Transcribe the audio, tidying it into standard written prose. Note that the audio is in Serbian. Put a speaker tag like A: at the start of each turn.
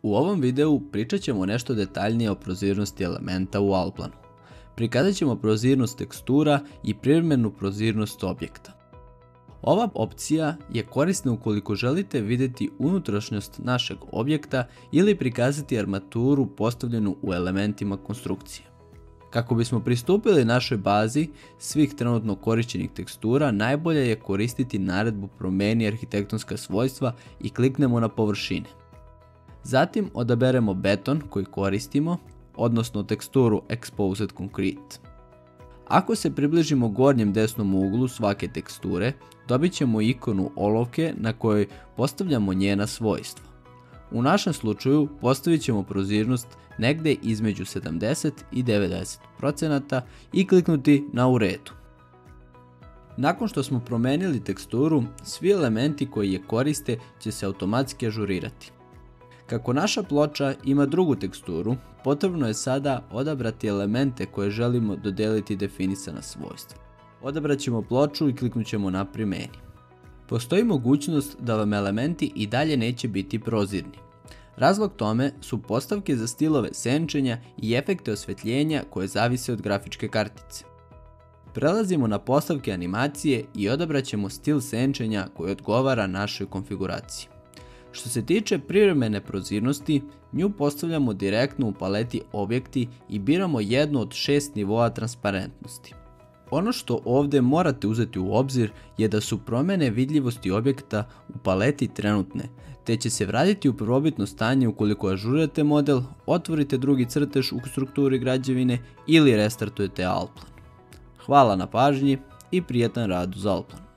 A: U ovom videu pričat ćemo nešto detaljnije o prozirnosti elementa u Allplanu. Prikazat ćemo prozirnost tekstura i privremenu prozirnost objekta. Ova opcija je korisna ukoliko želite vidjeti unutrašnjost našeg objekta ili prikazati armaturu postavljenu u elementima konstrukcije. Kako bismo pristupili našoj bazi svih trenutno korišćenih tekstura, najbolje je koristiti naredbu promeni arhitektonska svojstva i kliknemo na površine. Zatim odaberemo beton koji koristimo, odnosno teksturu Exposed Concrete. Ako se približimo gornjem desnom uglu svake teksture, dobit ćemo ikonu olovke na kojoj postavljamo njena svojstva. U našem slučaju postavit ćemo prozirnost negdje između 70 i 90% i kliknuti na u redu. Nakon što smo promenili teksturu, svi elementi koji je koriste će se automatski ažurirati. Kako naša ploča ima drugu teksturu, potrebno je sada odabrati elemente koje želimo dodeliti definisana svojstva. Odabrat ćemo ploču i kliknut ćemo na primjeni. Postoji mogućnost da vam elementi i dalje neće biti prozirni. Razlog tome su postavke za stilove senčenja i efekte osvjetljenja koje zavise od grafičke kartice. Prelazimo na postavke animacije i odabrat ćemo stil senčenja koji odgovara našoj konfiguraciji. Što se tiče privremene prozirnosti, nju postavljamo direktno u paleti objekti i biramo jednu od 6 nivoa transparentnosti. Ono što ovdje morate uzeti u obzir je da su promjene vidljivosti objekta u paleti trenutne, te će se vratiti u prvobitno stanje ukoliko ažurirate model, otvorite drugi crtež u strukturi građevine ili restartujete Allplan. Hvala na pažnji i prijetan rad uz Allplan.